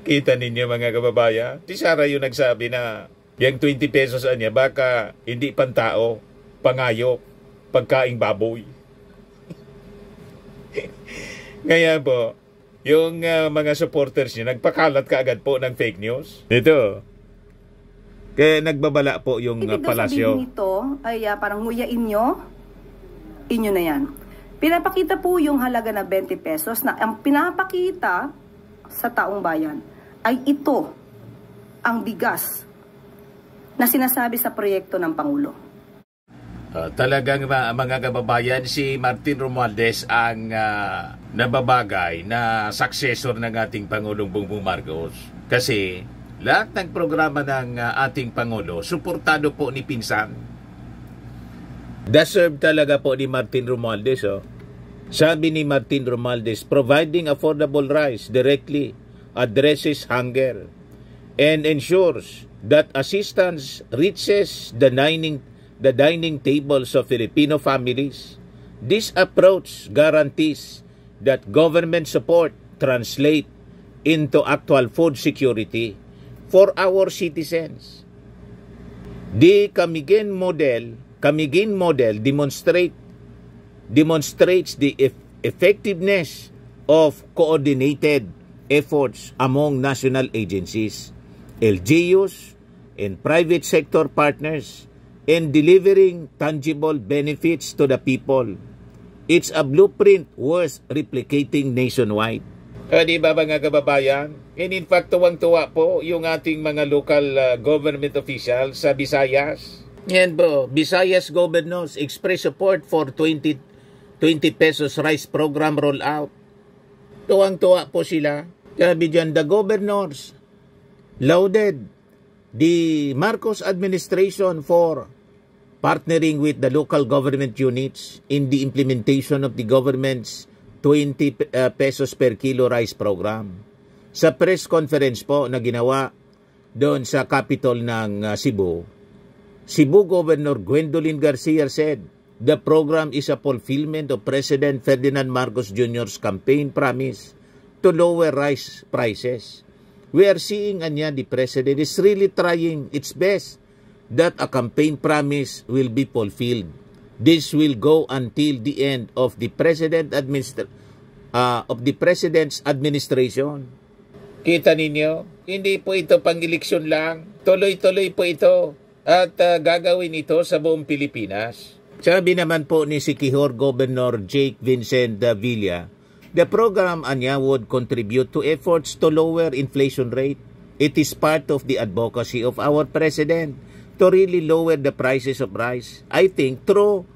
Kita ninyo mga kababayan, si Sara yung nagsabi na yung 20 pesos niya baka hindi pantao, pangayok, pagkaing baboy. Ngayon po, yung mga supporters niya nagpakalat kaagad po ng fake news. Ito. Kaya nagbabala po yung palasyo. Ibig ito ay parang nguyain nyo, inyo na yan. Pinapakita po yung halaga na 20 pesos na ang pinapakita sa taong bayan ay ito ang bigas na sinasabi sa proyekto ng Pangulo. Talagang mga kababayan, si Martin Romualdez ang nababagay na successor ng ating Pangulong Bongbong Marcos. Kasi lahat ng programa ng ating Pangulo, suportado po ni pinsan. Deserve talaga po ni Martin Romualdez. Sabi ni Martin Romualdez, providing affordable rice directly addresses hunger and ensures that assistance reaches the dining tables of Filipino families. This approach guarantees that government support translate into actual food security for our citizens. The Camiguin model demonstrates the effectiveness of coordinated efforts among national agencies, LGUs, and private sector partners in delivering tangible benefits to the people. It's a blueprint worth replicating nationwide. Di ba mga kababayan? And in fact, tuwang-tuwa po yung ating mga local government officials sa Visayas. Yan po, Visayas governors express support for 20 pesos rice program rollout. Tuwang-tuwa po sila. Sabi dyan, the governors lauded the Marcos administration for partnering with the local government units in the implementation of the government's 20 pesos per kilo rice program. Sa press conference po na ginawa doon sa capital ng Cebu, Cebu Governor Gwendolyn Garcia said, the program is a fulfillment of President Ferdinand Marcos Jr.'s campaign promise to lower rice prices. We are seeing, the President is really trying its best that a campaign promise will be fulfilled. This will go until the end of the President's administration. Kita ninyo, hindi po ito pang-eleksyon lang. Tuloy-tuloy po ito at gagawin ito sa buong Pilipinas. Sabi naman po ni Siquijor Governor Jake Vincent Villa, the program would contribute to efforts to lower inflation rate. It is part of the advocacy of our President to really lower the prices of rice. I think through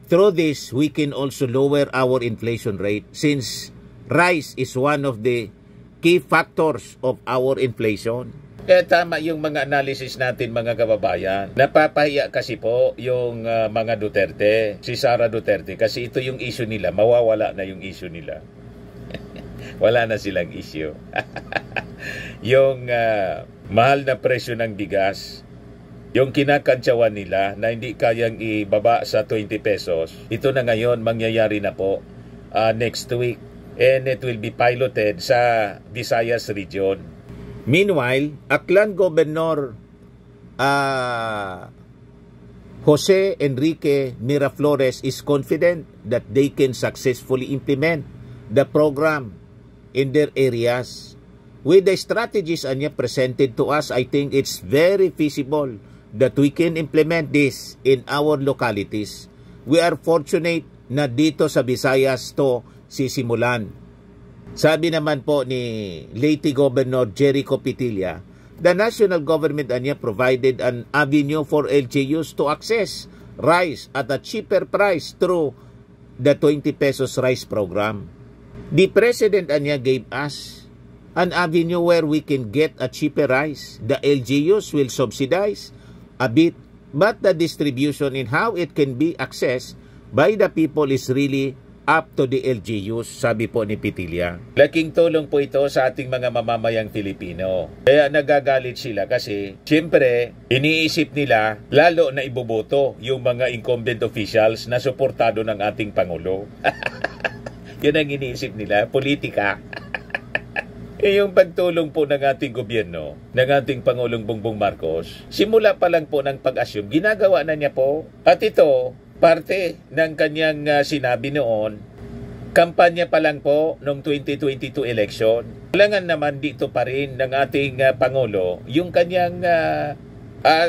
this, we can also lower our inflation rate since rice is one of the key factors of our inflation. Kaya tama yung mga analysis natin mga kababayan. Napapahiya kasi po yung mga Duterte, si Sara Duterte, kasi ito yung issue nila, mawawala na yung issue nila. Wala na silang issue. Yung mahal na presyo ng bigas, yung kinakantsawan nila na hindi kayang ibaba sa 20 pesos, ito na ngayon mangyayari na po next week. And it will be piloted sa Visayas region. Meanwhile, Aklan Governor Jose Enrique Miraflores is confident that they can successfully implement the program in their areas. With the strategies presented to us, I think it's very feasible that we can implement this in our localities. We are fortunate na dito sa Visayas to sisimulan. Sabi naman po ni Leyte Governor Jericho Pitilla, the national government provided an avenue for LGUs to access rice at a cheaper price through the 20 pesos rice program. The President gave us an avenue where we can get a cheaper rice. The LGUs will subsidize a bit, but the distribution and how it can be accessed by the people is really up to the LGUs, sabi po ni Pitilla. Laking tulong po ito sa ating mga mamamayang Filipino. Kaya nagagalit sila kasi, siyempre, iniisip nila, lalo na iboboto yung mga incumbent officials na suportado ng ating Pangulo. Yun ang iniisip nila, politika. Yung pagtulong po ng ating gobyerno, ng ating Pangulong Bongbong Marcos, simula pa lang po ng pag-assume, ginagawa na niya po. At ito, parte ng kanyang sinabi noon, kampanya pa lang po noong 2022 election. Kailangan naman dito pa rin ng ating Pangulo yung kanyang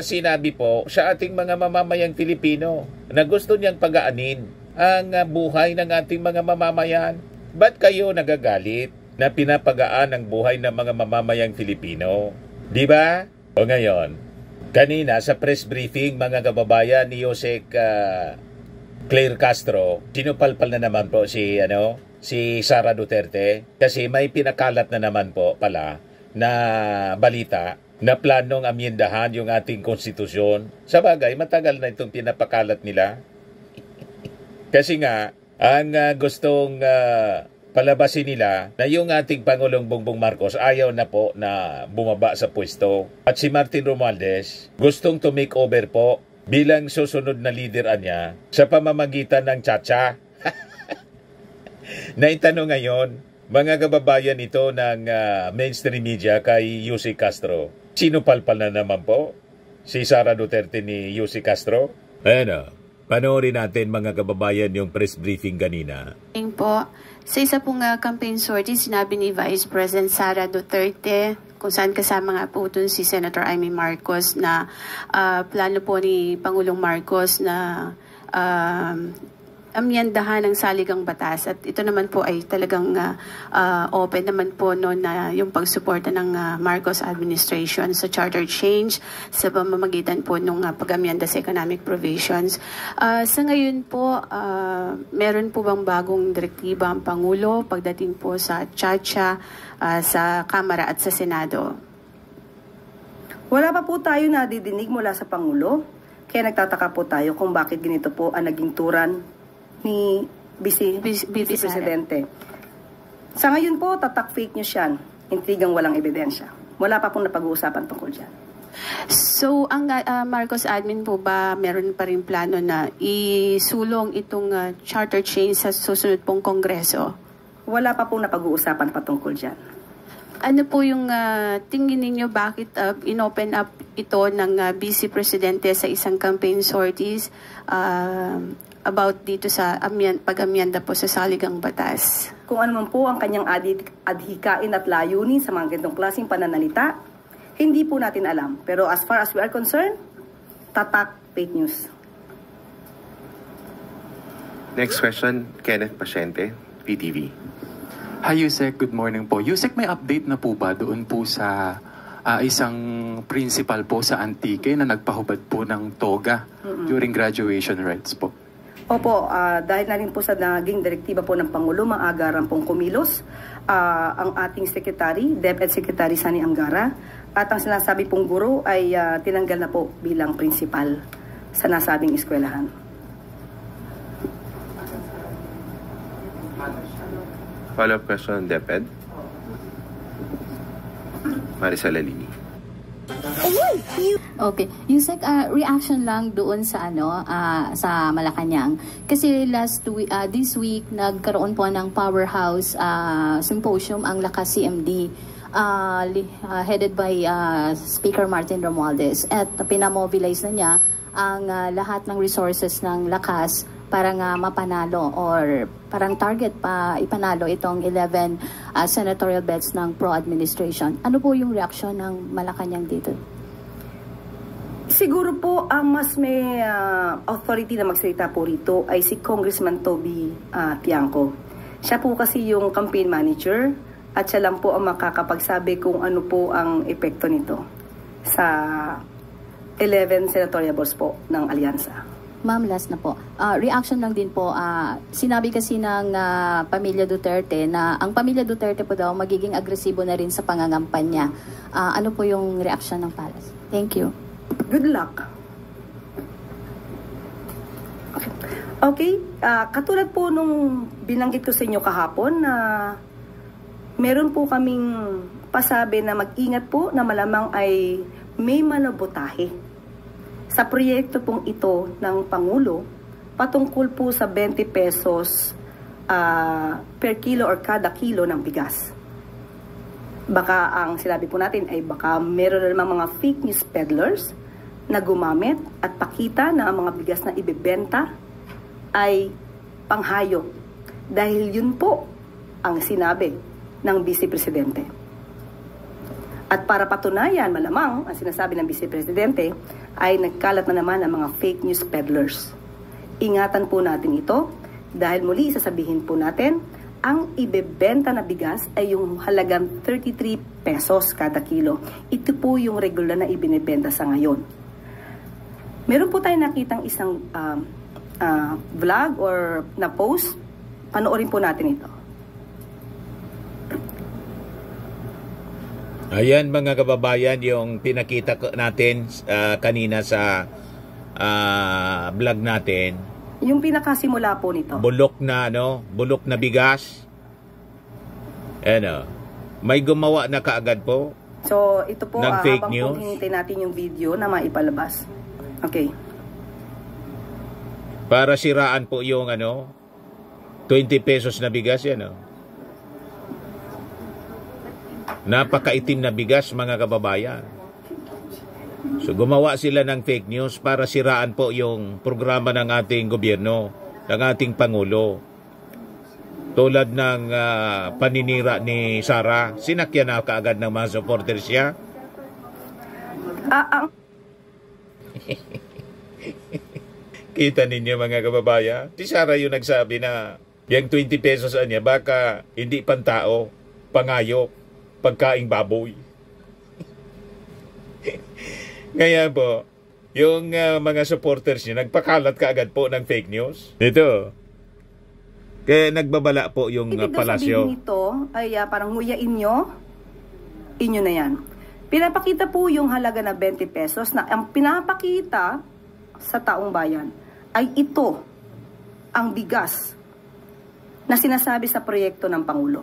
sinabi po sa ating mga mamamayang Pilipino na gusto niyang pagaanin ang buhay ng ating mga mamamayan. Ba't kayo nagagalit na pinapagaan ang buhay ng mga mamamayang Filipino? Di ba? O ngayon, kanina sa press briefing mga kababayan ni Yusek Claire Castro, sinupalpal na naman po si Sara Duterte kasi may pinakalat na naman po pala na balita na planong amyendahan yung ating konstitusyon. Sa bagay, matagal na itong pinapakalat nila. Kasi nga, ang gustong palabasin nila na yung ating Pangulong Bongbong Marcos ayaw na po na bumaba sa pwesto. At si Martin Romualdez gustong to make over po bilang susunod na leader niya sa pamamagitan ng Chacha. Naitanong ngayon, mga kababayan ito ng mainstream media kay Yusek Castro. Sino palpal na naman po? Si Sara Duterte ni Yusek Castro? Ayan panoorin natin mga kababayan yung press briefing kanina. Po, sa isa pong campaign sortie, sinabi ni Vice President Sara Duterte, kung saan kasama nga po dun si Senator Amy Marcos na plano po ni Pangulong Marcos na amyendahan ng saligang batas. At ito naman po ay talagang open naman po no, na yung pagsuporta ng Marcos administration sa charter change sa pamamagitan po ng pag-amyenda sa economic provisions. Sa ngayon po, meron po bang bagong direktiba ang Pangulo pagdating po sa Chacha sa Kamara at sa Senado? Wala pa po tayo nadidinig mula sa Pangulo, kaya nagtataka po tayo kung bakit ganito po ang naging turan ni Vice Presidente. Sa ngayon po, tatak fake news yan. Intrigang walang ebidensya. Wala pa pong napag-uusapan tungkol dyan. So, ang Marcos admin po ba meron pa rin plano na isulong itong charter change sa susunod pong Kongreso? Wala pa pong napag-uusapan patungkol dyan. Ano po yung tingin ninyo bakit inopen up ito ng Vice Presidente sa isang campaign sorties about dito sa pag-amyenda po sa saligang batas? Kung ano man po ang kanyang adhikain at layunin sa mga ganitong klaseng pananalita, hindi po natin alam. Pero as far as we are concerned, tatak fake news. Next question, Kenneth Pasyente, PTV. Hi Yusek, good morning po. Yusek, may update na po ba doon po sa isang principal po sa Antique na nagpahubad po ng toga during graduation rites po? Opo, dahil na rin po sa naging direktiba po ng Pangulo, maagaran pong kumilos ang ating Secretary, DepEd Secretary Sani Angara, at ang sinasabi pong guro ay tinanggal na po bilang principal sa nasabing eskwelahan. Follow-up question, DepEd. Marisa Lalini. Okay. Yusek, reaction lang doon sa sa Malacanang. Kasi this week nagkaroon po ng powerhouse symposium ang Lakas CMD headed by Speaker Martin Romualdez, at pinamobilize na niya ang lahat ng resources ng Lakas para nga mapanalo or parang target pa ipanalo itong 11 senatorial beds ng pro-administration. Ano po yung reaksyon ng Malacanang dito? Siguro po ang mas may authority na magsalita po rito ay si Congressman Toby Tiangco. Siya po kasi yung campaign manager at siya lang po ang makakapagsabi kung ano po ang epekto nito sa 11 senatorial boards po ng alyansa. Ma'am, last na po. Reaction lang din po. Sinabi kasi ng pamilya Duterte na ang pamilya Duterte po daw magiging agresibo na rin sa pangangampanya. Ano po yung reaction ng Palace? Thank you. Good luck. Okay. Katulad po nung binanggit ko sa inyo kahapon na meron po kaming pasabi na mag-ingat po na malamang ay may manabotahe sa proyekto pong ito ng Pangulo patungkol po sa 20 pesos per kilo or kada kilo ng bigas. Baka ang sinabi po natin ay baka meron na namang mga fake news peddlers na gumamit at pakita na ang mga bigas na ibebenta ay panghayop. Dahil yun po ang sinabi ng Vice Presidente. At para patunayan, malamang, ang sinasabi ng Vice Presidente ay nagkalat na naman ang mga fake news peddlers. Ingatan po natin ito dahil muli sasabihin po natin, ang ibebenta na bigas ay yung halagang 33 pesos kada kilo. Ito po yung regular na ibinebenta sa ngayon. Meron po tayo nakitang isang vlog or na post. Panoorin po natin ito. Ayan mga kababayan, yung pinakita natin kanina sa vlog natin. Yung pinakasimula po nito. Bulok na bigas. May gumawa na kaagad po. So ito po ng fake habang news. hinihintay natin yung video na maipalabas. Okay. Para siraan po yung 20 pesos na bigas yan. Napakaitim na bigas mga kababayan. So gumawa sila ng fake news para siraan po yung programa ng ating gobyerno, ng ating Pangulo. Tulad ng paninira ni Sara, sinakyan na kaagad ng mga supporters siya. Kita ninyo mga kababayan, si Sara yung nagsabi na yung 20 pesos niya baka hindi pantao, pangayop, pagkaing baboy. Ngayon po, yung mga supporters niya, nagpakalat kaagad po ng fake news. Ito. Kaya nagbabala po yung palasyo. Ibig nito ay parang nguyain nyo, inyo na yan. Pinapakita po yung halaga na 20 pesos na ang pinapakita sa taong bayan ay ito ang bigas na sinasabi sa proyekto ng Pangulo.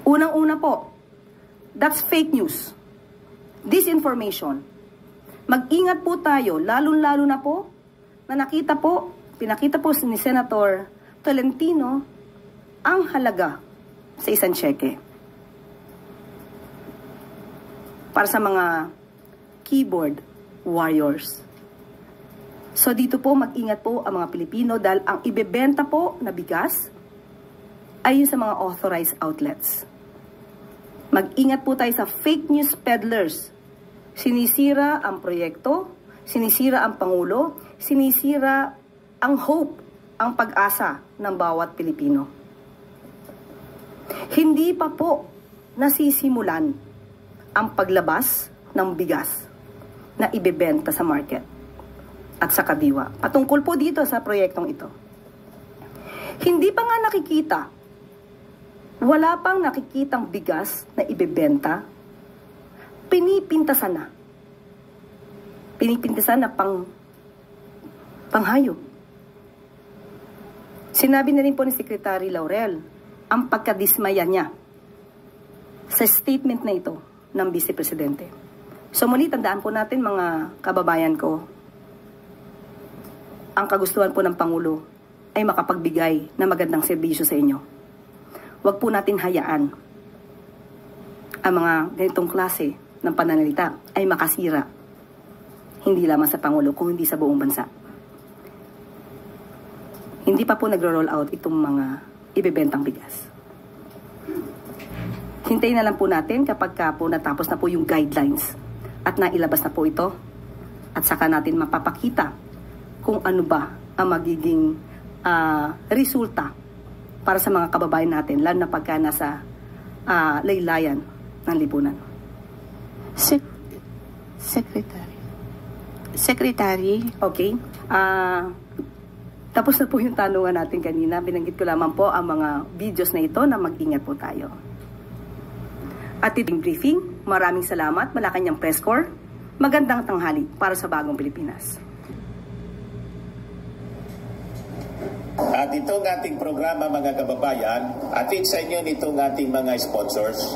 Unang-una po, that's fake news. Disinformation. Mag-ingat po tayo, lalong-lalo na po, na pinakita po ni Senator Tolentino ang halaga sa isang cheque. Para sa mga keyboard warriors. So dito po, mag-ingat po ang mga Pilipino dahil ang ibebenta po na bigas ay yun sa mga authorized outlets. Mag-ingat po tayo sa fake news peddlers. Sinisira ang proyekto, sinisira ang Pangulo, sinisira ang hope, ang pag-asa ng bawat Pilipino. Hindi pa po nasisimulan ang paglabas ng bigas na ibebenta sa market at sa kadiwa. Patungkol po dito sa proyektong ito. Hindi pa nga nakikita, wala pang nakikitang bigas na ibebenta, pinipintasan na. Pinipintasan na panghayop. Sinabi na rin po ni Secretary Laurel ang pagkadismaya niya sa statement na ito ng Vice Presidente. So muli, tandaan po natin mga kababayan ko, ang kagustuhan po ng Pangulo ay makapagbigay ng magandang serbisyo sa inyo. Huwag po natin hayaan ang mga ganitong klase ng pananalita ay makasira. Hindi lamang sa Pangulo, kung hindi sa buong bansa. Hindi pa po nagro-roll out itong mga ibebentang bigas. Hintayin na lang po natin kapag po natapos na po yung guidelines at nailabas na po ito at saka natin mapapakita kung ano ba ang magiging resulta para sa mga kababayan natin, lalo na pagka nasa laylayan ng lipunan. Secretary. Okay. Tapos na po yung tanungan natin kanina. Binanggit ko lamang po ang mga videos na ito na mag-ingat po tayo. At iting briefing, maraming salamat, Malacanang Press Corps. Magandang tanghali para sa bagong Pilipinas. At itong ating programa mga kababayan, atid sa inyo nitong ating mga sponsors.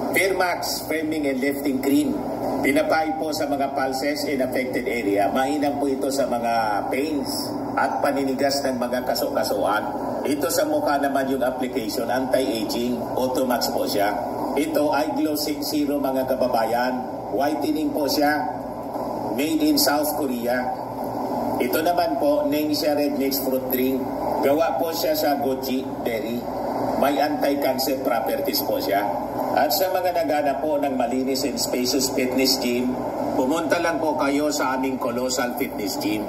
Firmax, Framing and Lifting Cream. Pinapay po sa mga pulses in affected area. Mainam po ito sa mga pains at paninigas ng mga kaso-kasuan. Ito sa mukha naman yung application, anti-aging, Automax po siya. Ito ay Glow 60 mga kababayan. Whitening po siya. Made in South Korea. Ito naman po, Ningxia Red Mix Fruit Drink. Gawa po siya sa goji berry. May anti-cancer properties po siya. At sa mga naghanap po ng malinis and spacious fitness gym, pumunta lang po kayo sa aming Colossal Fitness Gym.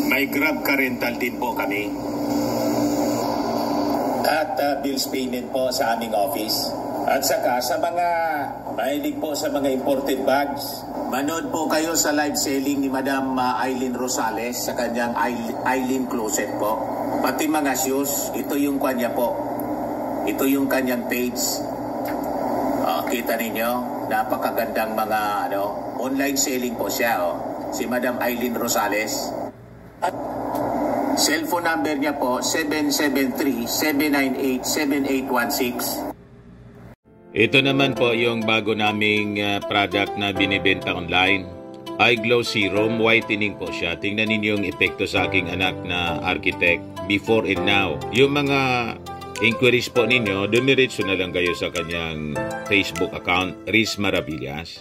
May Grab car rental din po kami. At bills payment po sa aming office. At saka sa mga mahilig po sa mga imported bags, manood po kayo sa live selling ni Madam Eileen Rosales sa kanyang Eileen Closet po. Pati mga shoes, ito yung kanya po. Ito yung kanyang page. Kita ninyo, napakagandang mga online selling po siya. Si Madam Eileen Rosales. At cellphone number niya po, 773-798-7816. Ito naman po yung bago naming product na binibenta online. iGlow Serum, whitening po siya. Tingnan ninyo yung epekto sa aking anak na architect before and now. Yung mga inquiries po ninyo, dumiretso na lang kayo sa kanyang Facebook account, Riz Maravillas.